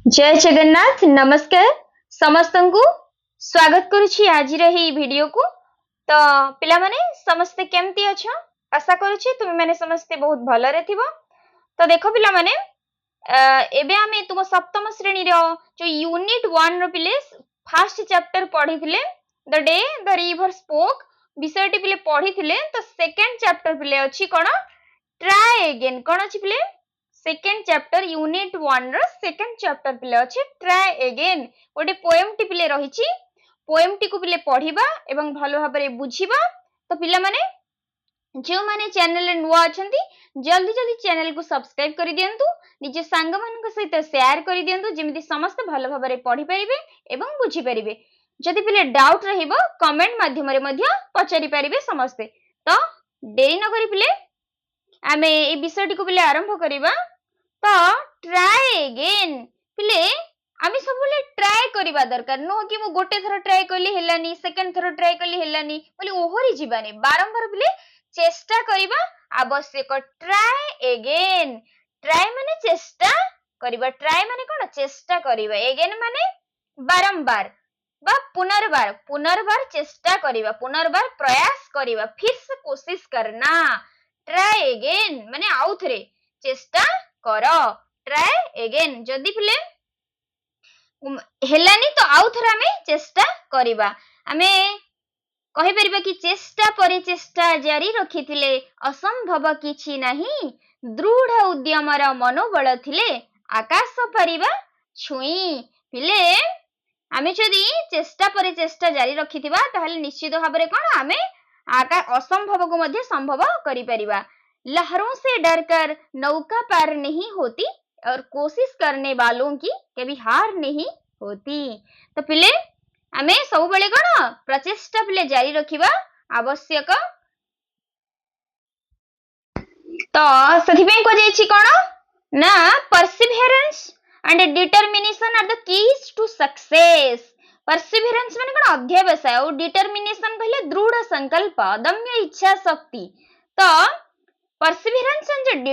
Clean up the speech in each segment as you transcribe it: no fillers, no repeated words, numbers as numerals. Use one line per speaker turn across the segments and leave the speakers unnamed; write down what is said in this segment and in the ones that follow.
जय जगन्नाथ नमस्कार समस्त को स्वागत करुछि आज वीडियो को। तो पिला माने समस्ते केमती अच्छा आशा करुछि तुम माने समस्ते बहुत भलरे थिबो। तो देखो पिला माने एबे आमे तुम सप्तम श्रेणी रो जो यूनिट 1 रो पिले फर्स्ट चैप्टर पढ़ी थिले the day the river spoke विषयटी पिले पढ़ी थिले। तो सेकंड चैप्टर पिले अछि कोन ट्राई अगेन कोन अछि पिले सेकेंड चैप्टर यूनिट 1 रो सेकेंड चैप्टर पिले अछि ट्राई अगेन गोटे पोएम टी पिले रहिछि पोएम टी को पिले पढ़िबा एवं भलो भाबरे बुझिबा। तो पिला माने जो माने चैनल नुआ अछंती जल्दी जल्दी चैनल को सब्सक्राइब कर दियंतु निजे सांग मानक सहित शेयर कर दियंतु जेमिति समस्त भलो भाबरे पढ़ि परिबे एवं बुझि परिबे। जदि पिले डाउट रहिबो कमेंट माध्यम रे मध्य पचारि परिबे समस्ते। तो देरी न करी पिले आमे ए विषय टी को पिले आरंभ करिबा। तो ट्राई अगेन पिले आमी सबले ट्राई करिबा दरकार नो कि मु गोटे थरो ट्राई करली हेलानी सेकंड थरो ट्राई करली हेलानी बोली ओहरी जीवानी बारंबार पिले चेष्टा करिबा आवश्यक। ट्राई अगेन ट्राई माने चेष्टा करिबा ट्राई माने कोन चेष्टा करिबा अगेन माने बारंबार बा पुनर्बार पुनर्बार चेष्टा करिबा पुनर्बार प्रयास करिबा फिर से कोशिश करना। ट्राई अगेन माने आउ थरे चेष्टा करो ट्राई अगेन जदि पिले हेलानी तो आउ थरे आमे चेष्टा करिबा। आमे कहि परिबा कि चेष्टा परे चेष्टा जारी रखिथिले असंभव किछि नाही दृढ़ उद्यमर मनोबल थिले आकाश परिबा छुई। पिले आमे जदि चेष्टा परे चेष्टा जारी रखिथिबा ताहले निश्चित भाबरे कोन आमे असंभव को मध्य संभव करि परिबा। लहरों से डरकर नौका पार नहीं होती और कोशिश करने वालों की कभी हार नहीं होती। तो पिले आमे सब बेले कोन प्रचेष्टा पिले जारी रखिबा आवश्यक। तो सथि पे को जेछि कोन ना perseverance and determination are the keys to success. Perseverance माने कोन अध्यवसाय और डिटरमिनेशन कहले दृढ़ संकल्प अदम्य इच्छा शक्ति। तो perseverance and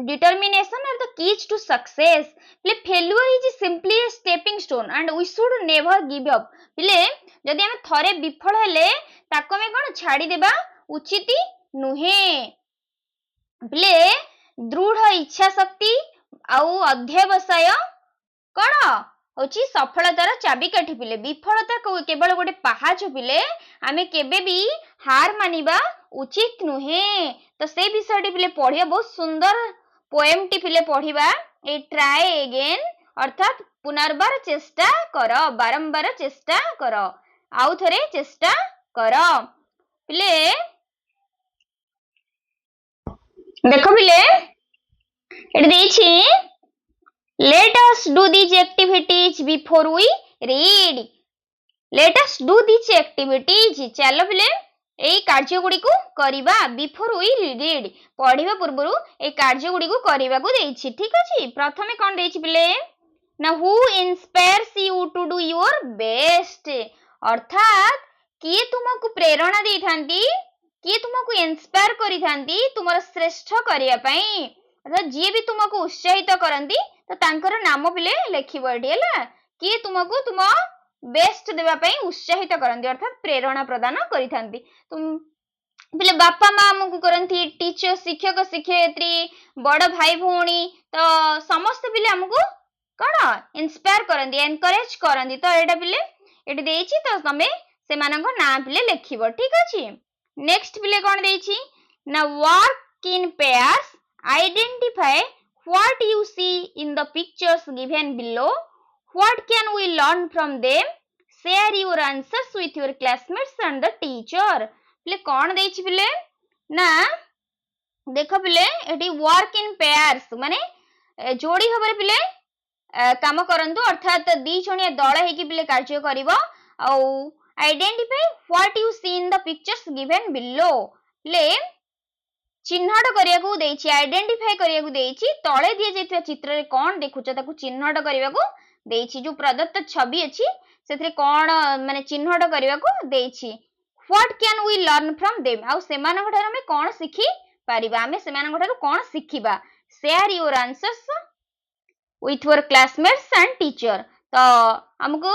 determination are the keys to success. Pile failure is simply a stepping stone and we should never give up. Pile जदि हमें थरे विफल हेले ताको में कोन छाड़ी देबा उचित नुहे। पिले दृढ़ इच्छा शक्ति आउ अध्यवसाय कोन होची सफलतार चाबिकाठी। पिले विफलता केवल गोटे पहाच पिले आमे केबे भी हार मानिबा उचित नुहे। तो से विषय पिले पढ़िया बहुत सुंदर पोएम टी पिले पढ़िबा ए ट्राई अगेन अर्थात पुनर्बार चेष्टा करो बारंबार चेष्टा करो आउ थरे चेष्टा करो। पिले देखो पिले एटी देछि let us do these activities before we read. Let us do these activities चलो पिले ए कार्य गुडी को करिबा बिफोर वी रीड पढिबा पूर्वरु ए कार्य गुडी को करिबा को देछि। ठीक अछि प्रथमे कोन देछि पिले ना who inspires you to do your best अर्थात किए तुमको प्रेरणा देई थांती किए तुमको इंस्पायर करि थांती तुमर श्रेष्ठ करिया पई अर्थात जे भी तुमको उत्साहित करंती तो तांकर नाम पिले लेखिबो एठी हला किए तुमको तुम बेस्ट देवा पई उत्साहित करंती अर्थात प्रेरणा प्रदान करि थांती। तुम पिले बापा मां हमकु करंती टीचर शिक्षक शिक्षयित्री बड़ भाई भौणी तो समस्त पिले हमकु कोन इंस्पायर करंती एनकरेज करंती। तो एटा पिले एटी देछि तो तमे से मानक नाम पिले लेखिबो। ठीक अछि नेक्स्ट पिले कोन देछि ना work in pairs identify what you see in the pictures given below. What can we learn from them? Share your answers with your classmates and the teacher. पिले कौन देछि पिले ना देखो पिले एटी वर्क इन पेयर्स माने जोड़ी भाबरे पिले काम करंतु अर्थात दी जणिया दळ हेकी पिले कार्य करिवो आ identify what you see in the pictures given below. ले चिन्हट करिया को देछि आइडेंटिफाई करिया को देछि तळे दिए जेतिया चित्र रे कोन देखुछ ताकू चिन्हट करिया को देछि जो प्रदत्त छवि अछि सेथरे कोन माने चिन्हट करिया को देछि। What can we learn from them आ सेमानक ठार हमें कोन सिखि परिबा हमें सेमानक ठार कोन सिखिबा। Share your answers with your classmates and teacher। तो हमको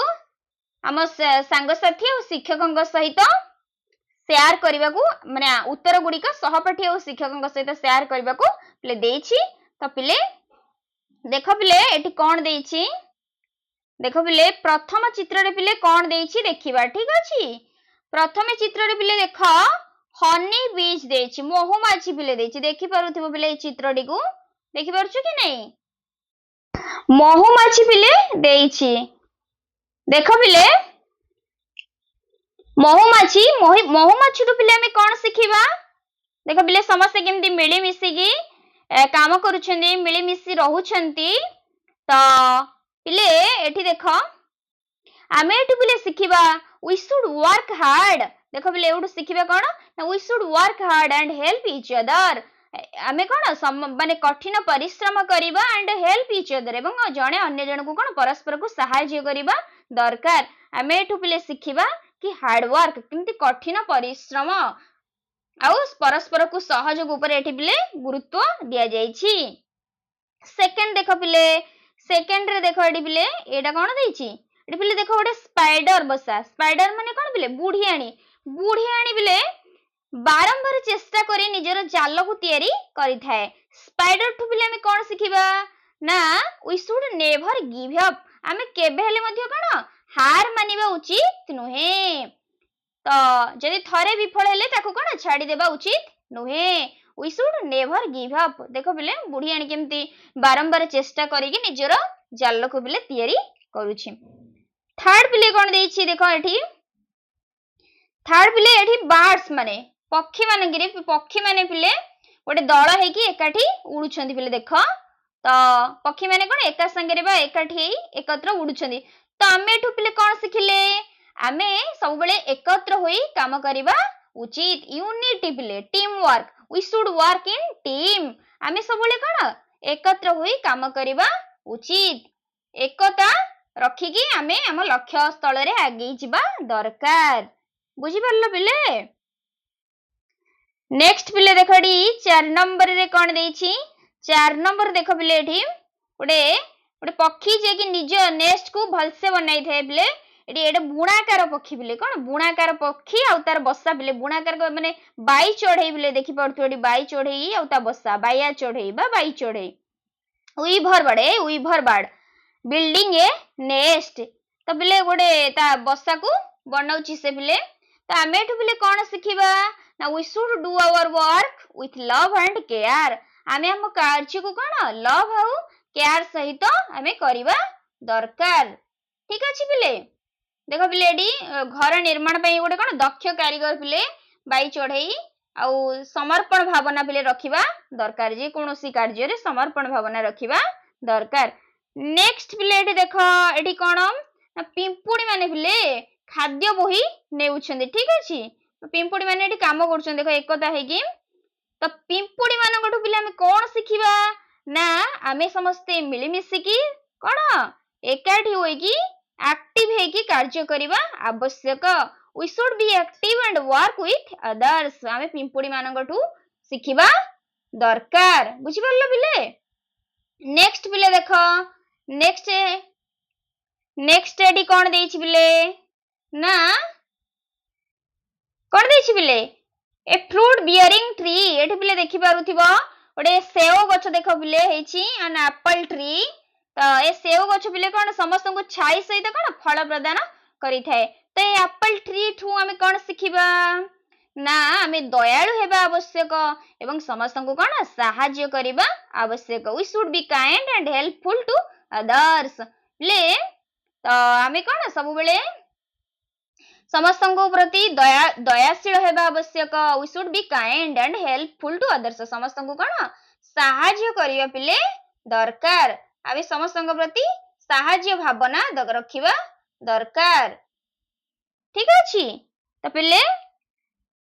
आम सांग साथी और शिक्षकों सहित शेयर करने को माने उत्तर गुड़िक सहपाठी और शिक्षकों सहित शेयर करने को पिले देछि। तो पिले देख पिले एटी कौन देछि देख पिले प्रथम चित्र रे पिले कौन देछि देखिबा ठीक अछि। प्रथम चित्र रे पिले देख हनी बीज देछि महुमाछी पिले देछि देखि पारुथिबो पिले चित्रटी को देखि पारुछु कि नहीं महुमाछी पिले देछि देख पिले महुमाछी महुमाछी रु पिले हमें कौन सिखिबा देख पिले समस्त केमती मिली मिसिकी काम करूछंती मिली मिसी रहउछंती। तो पिले एठी देख आमे एठी पिले सिखिबा वी शुड वर्क हार्ड देख पिले एठू सिखिबा कोन ना we should work hard and help each other आमे कोन माने कठिन परिश्रम करिबा एंड हेल्प ईच अदर एवं जणे अन्य जन को कोन परस्पर को सहायता करिबा दरकार। आमे एठू पिले सिखिबा कि हार्ड वर्क किंती कठिन परिश्रम आउ परस्पर को सहयोग ऊपर एठी पिले गुरुत्व दिया जाईछि। सेकंड देख पिले सेकंड रे देख एठी पिले एटा कोन देछि एठी पिले देख गोटे स्पाइडर बसा स्पाइडर माने कोन पिले बुढ़ियाणी पिले बारंबार चेष्टा करी निजर जाल को तैयारी करि थाए। स्पाइडर ठु पिले हमें कोन सिखिबा ना we should never give up आमे केबे हेले मध्ये कोन हार मानिबा उचित नुहे। तो जदि थरे विफल हेले ताको कोन छाडी देबा उचित नुहे we should never give up देखो पिले बुढ़ियाणी केमती बारंबार चेष्टा करिकि निजर जाल को पिले तैयारी करूछि। थर्ड पिले कोन देछि देखो एठी थर्ड पिले एठी बर्ड्स माने पक्षी माने पिले गोटे दल हेकी एकाठी उडुछंती पिले देख तो पक्षी माने कोन एका संगे बा एकाठी एकत्र उडुछंती। तो आमे एठु पिले कोन सिखिले आमे सब बेले एकत्र होई काम करिबा उचित यूनिटी पिले team work we should work in team आमे सब बेले कोन एकत्र होई काम करिबा उचित एकता रखिकी आमे हम लक्ष्य स्थल रे आगे जिबा दरकार बुझी परलो पिले। नेक्स्ट पिले देखडी 4 नंबर रे कोन देछि 4 नंबर देख पिले एठी गोटे पक्षी जे कि निज नेस्ट को भलसे बनाई थाए पिले एटी एटा बुणाकार पक्षी पिले कोन बुणाकार पक्षी आ तार बस्सा पिले बुणाकार माने बाई चढ़ई पिले देखि पड़थु एटी बाई चढ़ई आ ता बस्सा बाया चढ़ई बा बाई चढ़ई वीभर बर्ड बिल्डिंग ए नेस्ट तो पिले गोटे ता बस्सा को बनाउची से पिले। तो आमे एठु पिले कोन सिखिबा ना we should do our work with love and care आमे हम कार्य को कोन लव आउ केयर सहित आमे करिबा दरकार ठीक अछि पिले। देखो पिले एडी घर निर्माण पई गोटे कोन दक्ष कारीगर पिले बाई चढ़ई आउ समर्पण भावना पिले रखिबा दरकार जे कोनोसी कार्य रे समर्पण भावना रखिबा दरकार। नेक्स्ट पिले एठी देखो एठी कोन पिंपुडी माने पिले खाद्य बोही नेउछंदी ठीक अछि पिंपुडी माने एठी काम करछन देखो एकता हेकी। तो पिंपुडी मानकठु पिले हमें कोन सिखिबा ना आमे समस्ते मिली मिसिकी कोन एकाठी होईकी एक्टिव हेकी कार्य करिबा आवश्यक we should be active and work with others आमे पिंपुडी मानकठु सिखिबा दरकार बुझी परलो पिले। नेक्स्ट पिले देखो नेक्स्ट एडी कोन देछि पिले ना कोन देछि पिले ए फ्रूट बियरिंग ट्री एठी पिले देखि पारुथिबो ओडे सेव गछ देखो पिले हेछि एन एप्पल ट्री। तो ए सेव गछ पिले कोन समस्त को छाई सहित कोन फल प्रदान करि थाए। तो ए एप्पल ट्री ठू हमें कोन सिखिबा ना हमें दयालु हेबा आवश्यक एवं समस्त को कोन सहाय्य करिबा आवश्यक we should be kind and helpful to others ले। तो हमें कोन सब बेले समस्त को प्रति दयाशील हेबा आवश्यक we should be kind and helpful to others समस्त को कोन सहाय्य करिया पिले दरकार आबे समस्त को प्रति सहाय्य भावना रखिबा दरकार ठीक अछि। तो पिले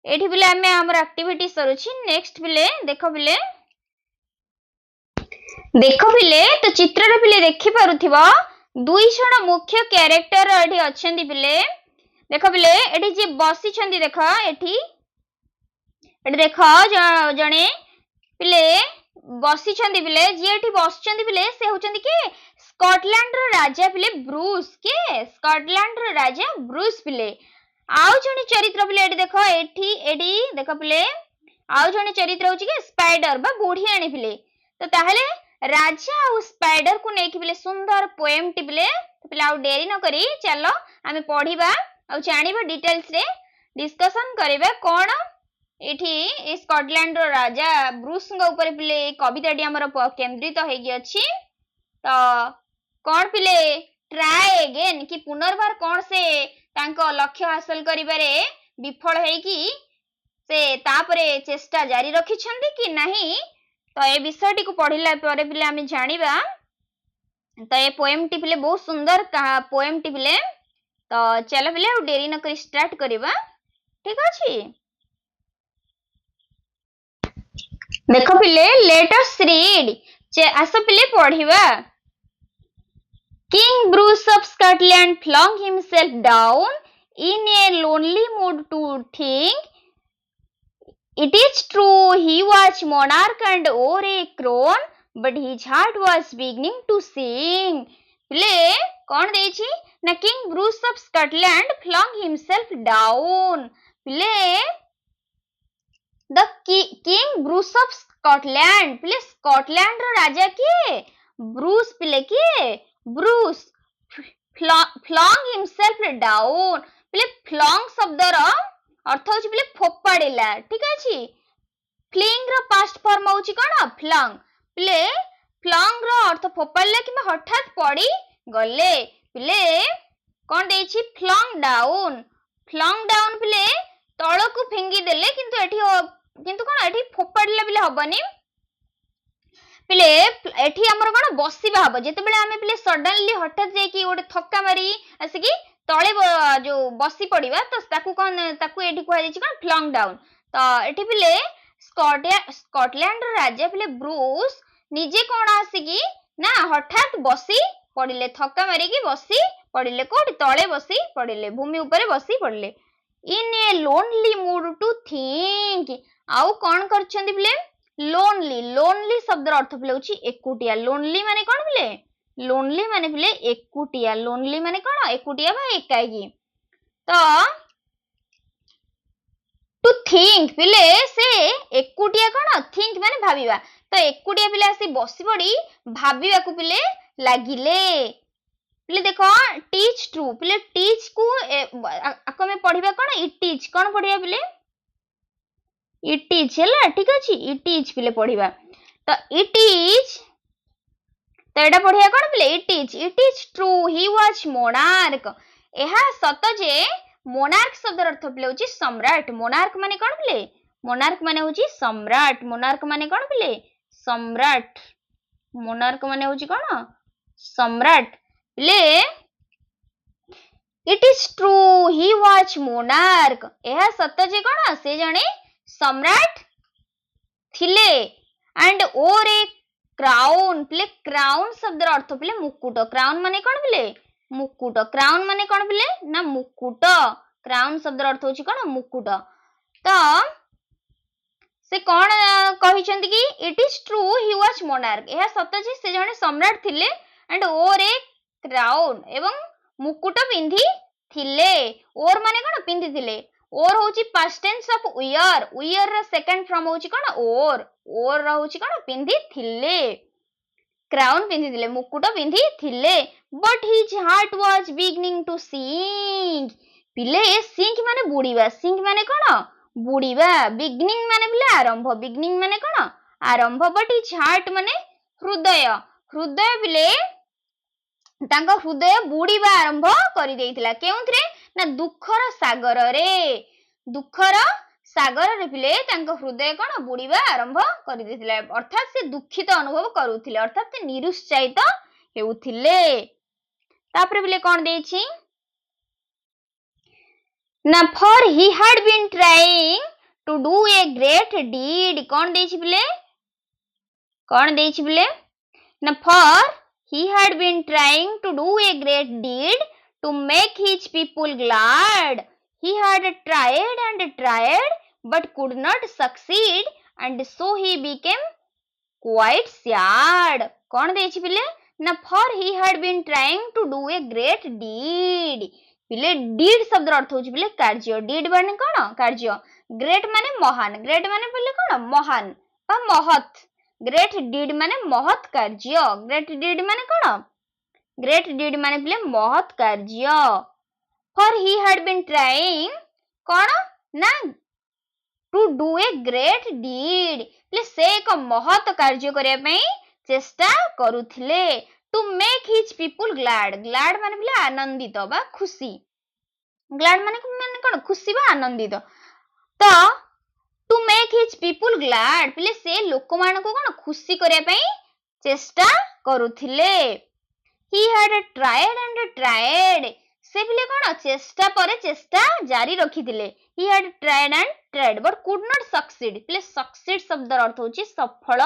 एठी पिले हमें हमर एक्टिविटी सरुछि। नेक्स्ट पिले देखो पिले तो चित्र रे पिले देखि पारुथिबो दुई जण मुख्य कैरेक्टर एठी अछंती पिले देखो पिले एठी जे बसी छंती देखो एठी देखो जणे पिले बसी छंती पिले जे एठी बस छंती पिले से होचंती के स्कॉटलैंड रो राजा पिले ब्रूस के स्कॉटलैंड रो राजा ब्रूस पिले आउ जने चरित्र पिले एडी देखो एडी देखो पिले आउ जने चरित्र होची के स्पाइडर बा बुढ़ियाणी पिले तो ताहले राजा आ स्पाइडर को नेकी पिले सुंदर पोएम टी पिले पिले आउ देरी न करी चलो आमे पढिबा आ जानिबा डिटेल्स रे डिस्कशन करिबा कोन एठी ए स्कॉटलैंड रो राजा ब्रूस ऊपर पिले कविताटी हमर केंद्रित होगी अछि तो कौन पिले ट्राए अगेन कि पुनर्बार कौन से तांको लक्ष्य हासिल करिबारे विफल है कि से तापरे चेष्टा जारी रखी छंदी कि नहीं तो ए विषयटी को पढ़िला परे पिले आमे जानिबा तो ए पोएम टी पिले बहुत सुंदर पोएम टी पिले तो चलो पिले देरी न करी स्टार्ट करिबा ठीक अछि देखो पिले लेट अस रीड आसो पिले पढ़िबा King Bruce of Scotland flung himself down in a lonely mood to think. It is true he was monarch and wore a crown, but his heart was beginning to sing. पिले कौन देछि ना King Bruce of Scotland flung himself down. पिले the King Bruce of Scotland पिले Scotland रो राजा किए Bruce पिले किए Bruce flung himself down पिले flung शब्द रो अर्थ होछि पिले फोपाडिला ठीक अछि फ्लिंग रो पास्ट फॉर्म होछि कोन फ्लंग पिले फ्लंग रो अर्थ फोपाडिला किबा हठात पड़ी गले पिले कोन देछि फ्लंग डाउन पिले तळकु फेंगी देले किंतु कोन एठी फोपाडिला पिले हबनी पिले एठी हमर कोन बसिबा हबो जेते बेले आमे पिले सडनली हठात जे कि ओडे थक्का मारी आसी तळे जो बसी पड़िबा तो ताकू एठी कहै छि कोन फ्लंग डाउन तो एठी पिले स्कॉटलैंड राजा पिले ब्रूस निजे कोन आसी कि ना हठात बसी पड़िले थक्का मारी कि बसी पड़िले कोठी तळे बसी पड़िले भूमि ऊपर बसी पड़िले in a lonely mood to think आउ कोन करछंदी पिले लोनली शब्द अर्थ पिले होची एकुटिया लोनली माने कोन पिले लोनली माने पिले एकुटिया लोनली माने कोन एकुटिया बा एकाकी तो टू थिंक पिले से एकुटिया कोन थिंक माने भाबिबा तो एकुटिया पिले आसी बसी पड़ी भाबिबा को पिले लागिले पिले देखो टीच ट्रू पिले टीच को आको में पढ़िबा कोन इट इज कोन पढ़िबा पिले इट इज हैला ठीक अछि इट इज पिले पढ़िबा तो इट इज तो एटा पढ़िया कोन पिले it is true he was monarch एहा सत जे मोनार्क शब्द अर्थ पिले होची सम्राट मोनार्क माने कोन पिले मोनार्क माने होची सम्राट मोनार्क माने कोन पिले सम्राट मोनार्क माने होची कोन सम्राट पिले it is true he was monarch एहा सत जे कोन से जणे सम्राट थिले एंड ओर ए क्राउन पिले क्राउन शब्द अर्थ पिले मुकुट क्राउन माने कोन पिले मुकुट क्राउन माने कोन पिले ना मुकुट क्राउन शब्द अर्थ होची कोन मुकुट तो से कोन कहिसंती कि it is true he was monarch एहा सत जे से जणे सम्राट थिले एंड ओर ए क्राउन एवं मुकुट पिंधी थिले ओर माने कोन पिंधी थिले और होची पास्ट टेंस ऑफ वियर रा सेकंड फॉर्म होची कोन और रा होची कोन पिंधी थिले क्राउन पिंधी थिले मुकुट पिंधी थिले but his heart was beginning to sing पिले सिंग माने कोन बुड़ीबा बिगिनिंग माने पिले आरंभ बट हिज हार्ट माने हृदय पिले तांका हृदय बुड़ीबा आरंभ करि देइथिला केउथरे ना दुखर सागर रे पिले तांका हृदय कोन बुड़ीबा आरंभ करि देइथिला अर्थात से दुखित अनुभव करूथिले अर्थात से निरुत्साहित हेउथिले तापरे पिले कोन देछि ना for he had been trying to do a great deed कोन देछि पिले ना for he had been trying to do a great deed to make his people glad. He had tried and tried but could not succeed and so he became quite sad. कौन देछि पिले ना for he had been trying to do a great deed पिले deed शब्द अर्थ होची पिले कार्य डीड माने कोन कार्य ग्रेट माने महान ग्रेट माने पिले कोन महान बा महत ग्रेट डीड माने महत कार्य ग्रेट डीड माने कोन ग्रेट डीड माने पिले महत कार्य for he had been trying कोन ना to do a great deed पिले से एक महत कार्य करिया पई चेष्टा करूथिले to make his people glad glad माने पिले आनंदित बा खुशी ग्लैड माने कोन खुशी बा आनंदित तो to make his people glad पिले से लोक मान को कोन खुशी करिया पई चेष्टा करूथिले he had tried and tried से पिले कोन चेष्टा परे चेष्टा जारी रखिथिले he had tried and tried but could not succeed पिले सक्सीड शब्द अर्थ होची सफल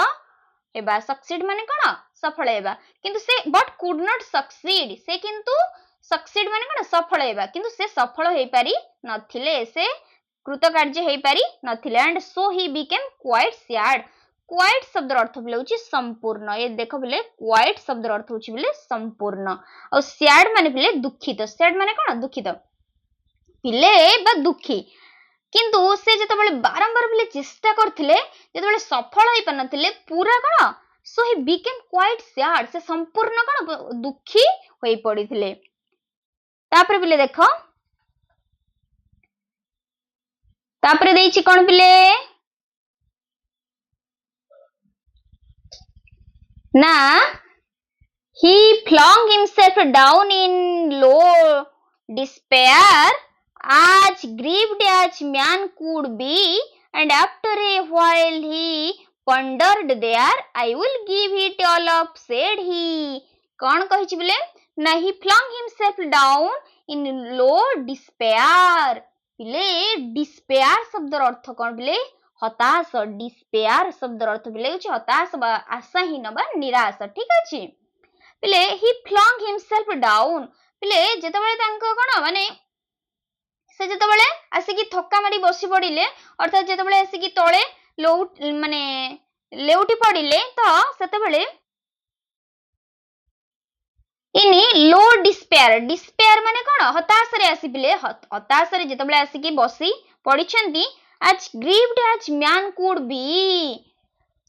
हेबा सक्सीड माने कोन सफल हेबा किंतु से बट कुड नॉट सक्सीड से किंतु सक्सीड माने कोन सफल हेबा किंतु से सफल हेई पारी नथिले से कृतकार्य हेई पारी नथिले and so he became quite sad quite शब्द अर्थ बिले होची संपूर्ण ये देखो बिले क्वाइट शब्द अर्थ होची बिले संपूर्ण और सैड माने बिले दुखित सैड माने कोन दुखित पिले बा दुखी किंतु से जते बेले बारंबार बिले चेष्टा करथिले जते बेले सफल होई पनथिले पूरा कोन सो ही बिकेम क्वाइट सैड से संपूर्ण कोन दुखी होई पड़िथिले तापर बिले देखो तापर देइछि कोन बिले ना he flung himself down in low despair as grieved as man could be and after a while he pondered there I will give it all up said he कौन कहिछि बिले ना he flung himself down in low despair बिले despair शब्द अर्थ कौन बिले हताश despair शब्द अर्थ बिले होछि हताश बा आशाहीन बा निराश ठीक अछि पिले ही फ्लंग हिमसेल्फ डाउन पिले जेते बेले तांको कोन माने से जेते बेले आसी की थक्का मारी बसी पड़िले अर्थात जेते बेले आसी की तळे लोउट माने लेउटी पड़िले तो सेते बेले इनी लो डिस्पेयर डिस्पेयर माने कोन हताश रे आसी पिले हताश रे जेते बेले आसी की बसी पड़िछंती as grieved as man could be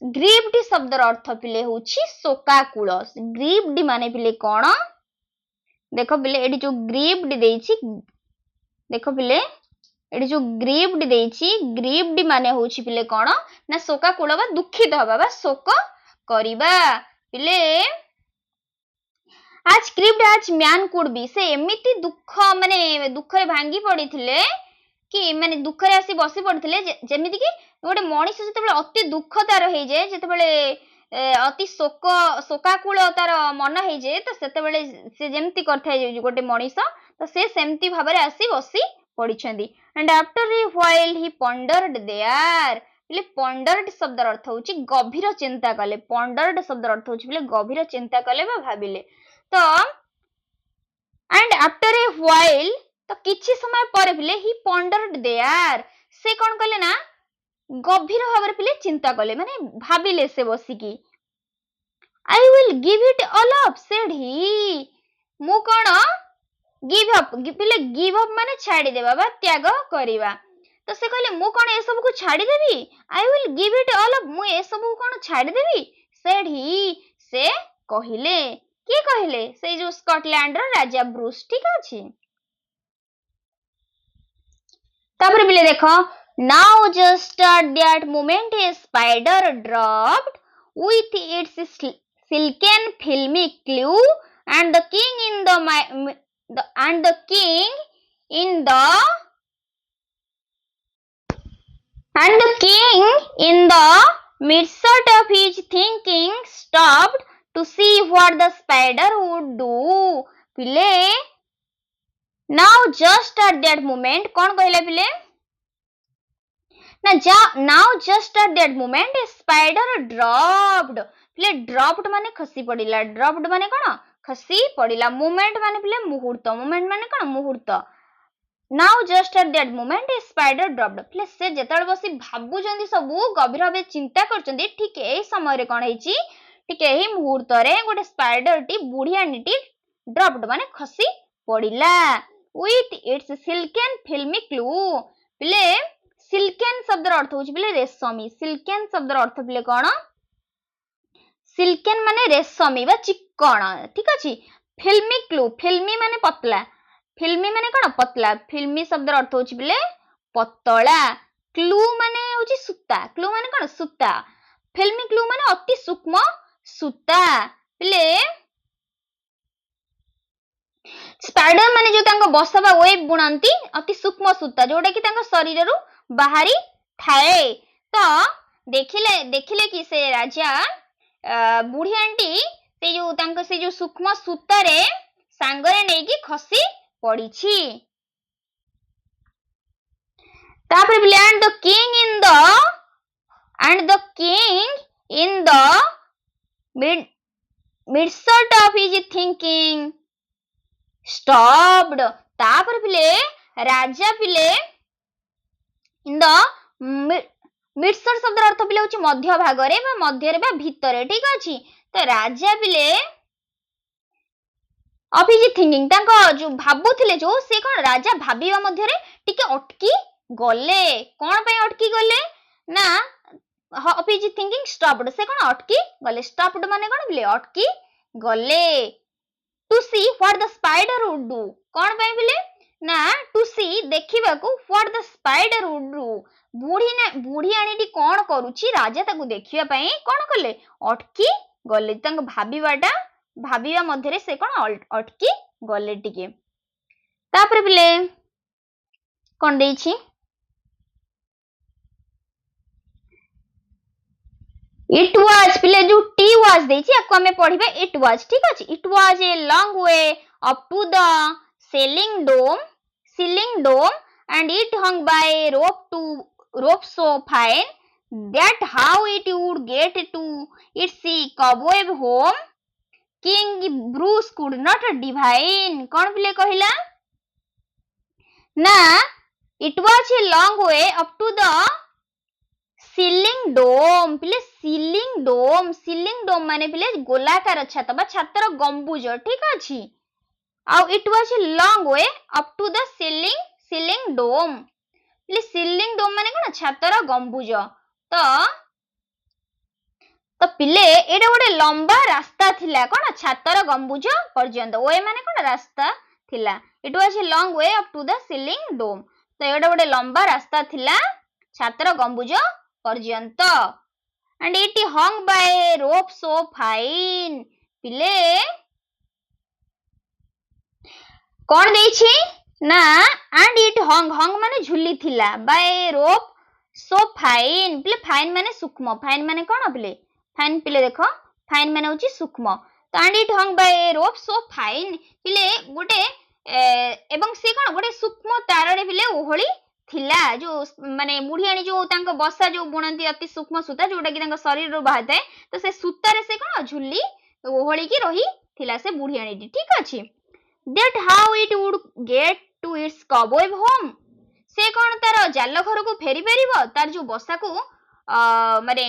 grieved शब्द अर्थ पिले होछि शोकाकुल grieved माने पिले कोन देखो पिले एडी जो grieved देछि देखो पिले एडी जो grieved देछि grieved माने होछि पिले कोन ना शोकाकुल बा दुखित हबा बा शोक करिबा पिले as grieved as man could be से एमिति दुख माने दुख रे भांगी पड़िथिले कि माने दुख रे आसी बसी पड़थिले जेमिति कि गोटे मनीष जते बेले अति दुख तार हेई जे जते बेले अति शोकाकुल तार मन हेई जे तो सेते बेले से जेमिति करथाय गोटे मनीष तो से सेमति भाबरे आसी बसी पड़िछंदी and after a while he pondered there ले pondered शब्द अर्थ होची गभीर चिंता कले pondered शब्द अर्थ होची ले गभीर चिंता कले बा भाबिले तो एंड आफ्टर ए व्हाइल तो किछि समय पर पिले ही pondered there से कोन कले ना गभीर भाबरे पिले चिंता कले माने भाबिले से बसिकी I will give it all up said he मु कोन गिव अप पिले गिव अप माने छाडी देबा बा त्याग करिवा तो से कहले मु कोन ए सब को छाडी देबी I will give it all up मु ए सब को कोन छाडी देबी said he से कहिले के कहिले से जो स्कॉटलैंड रो राजा ब्रूस ठीक अछि तापर बिले देखो now just at that moment a spider dropped with its silken filmy clue and the king in the king in the midst of his thinking stopped to see what the spider would do पिले now just at that moment कौन कहले पिले ना now just at that moment a spider dropped पिले dropped माने खसी पड़िला dropped माने कोन खसी पड़िला moment माने पिले मुहूर्त moment माने कोन मुहूर्त now just at that moment a spider dropped पिले से जेतल बसी भाबु जंदी सब गभीर भाबे चिंता करचंदी ठीक ए समय रे कोन हेची टिके ही मुहूर्त रे गोटे स्पाइडर टी बुढ़ियानीटी ड्रॉप्ड माने खसी पड़िला with its silken filmy glue पिले सिल्केन शब्द अर्थ होची पिले रेशमी सिल्केन शब्द अर्थ पिले कोन सिल्केन माने रेशमी बा चिकन ठीक अछि फिल्मी ग्लू फिल्मी माने पतला फिल्मी माने कोन पतला फिल्मी शब्द अर्थ होची पिले पतला क्लू माने होची सूता क्लू माने कोन सूता फिल्मी ग्लू माने अति सूक्ष्म सूता पिले स्पाइडर माने जो तांको बसा बा वेब बुणांती अति सूक्ष्म सूता जोटा कि तांको शरीर रु बाहरी थाए तो देखिले कि से राजा बुढ़ी आंटी से जो सूक्ष्म सूता रे सांगरे नै कि खसी पड़ी छी तापर बिले and the king in the midst of his thinking stopped तापर पिले राजा पिले इन द मिडसर शब्द अर्थ पिले होची मध्य भाग रे बा मध्य रे बा भीतर ठीक अछि तो राजा पिले ऑफ हिज थिंकिंग तांको जो भाबुथिले जो से कोन राजा भाबिबा मध्य रे टिके अटकी गले कोन पे अटकी गले ना ऑफ हिज थिंकिंग स्टॉप्ड से कोन अटकी गले स्टॉप्ड माने कोन बिले अटकी गले to see what the spider would do कोन पे बिले ना टू सी देखिबा को what the spider would do बुढ़ी आनीटी कोन करूची राजा ताकू देखिबा पई कोन कले अटकी गले तांग भाबिबा मध्य रे से कोन अटकी गले टिके तापर बिले कोन देछि It was पिले जो T was देछि आपको हमें पढ़िबे it was ठीक अछि it was a long way up to the ceiling dome and it hung by a rope so fine that how it would get to its cobweb home King Bruce could not divine कौन पिले कहिला ना it was a long way up to the ceiling dome पिले ceiling डोम माने पिले गोलाकार छत बा छतर गंबुज ठीक अछि आउ it was a long way up to the ceiling dome पिले सीलिंग डोम माने कोन छतर गंबुज तो पिले एटा गोटे लंबा रास्ता थिला कोन छतर गंबुज पर्यंत वे माने कोन रास्ता थिला it was a long way up to the ceiling dome तो एटा गोटे लंबा रास्ता थिला छतर गंबुज पर्यंत and it hung by a rope so fine पिले कौन देछि ना and it hung माने झुली थिला by a rope so fine पिले fine माने सूक्ष्म fine माने कौन पिले देखो fine माने होची सूक्ष्म तो and it hung by a rope so fine पिले गोटे एवं से कौन गोटे सूक्ष्म तार रे पिले ओहली थिला जो माने बुढ़ियाणी जो तांको बसा जो बुणंती अति सूक्ष्म सूता जोटा कि तांको शरीर रो बाहर थाए तो से सूता रे से कोन झुल्ली ओहळी की रही थिला से बुढ़ियाणी ठीक अछि that how it would get to its cobweb home से कोन तार जाल घर को फेरी परिबो तार जो बसा को माने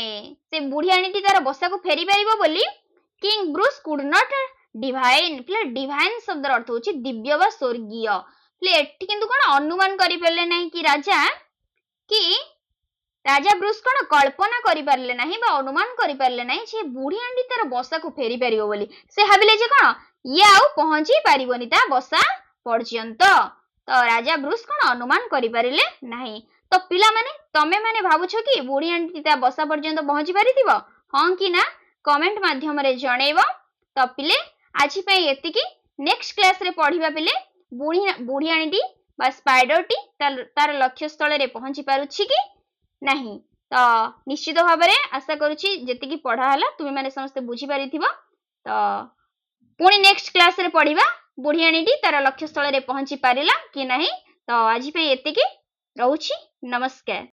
से बुढ़ियाणी तार बसा को फेरी परिबो बोली king Bruce could not divine play divine शब्द अर्थ होची दिव्य वा स्वर्गीय प्ले किंतु कोन अनुमान करि परले नाही कि राजा ब्रूस कोन कल्पना करि परले नाही बा अनुमान करि परले नाही जे बुढ़ी आंडी तार बसा को फेरी परिबो बोली से भाबिले जे कोन ये आउ पहुंची परिबोनी ता बसा पर्यंत तो राजा ब्रूस कोन अनुमान करि परिले नाही तो पिला माने तमे माने भाबुछो कि बुढ़ी आंटी ता बसा पर्यंत पहुंची परिथिबो हां कि ना कमेंट माध्यम रे जणेबो तो पिले आजि पई एतिकी नेक्स्ट क्लास रे पढिबा पिले बुढ़ी आंटी बा स्पाइडर टी तार लक्ष्य स्थल रे पहुंची पारुछि कि नहीं तो निश्चित भाव में आशा करुछि जेतिकी पढ़ा हला तुमे माने समस्त बुझी पारिथिबो तो पुणी नेक्स्ट क्लास रे पढ़िबा बुढ़ी आंटी तार लक्ष्य स्थल रे पहुंची पारिला कि नहीं तो आज पे एतिकी रहउछि नमस्कार।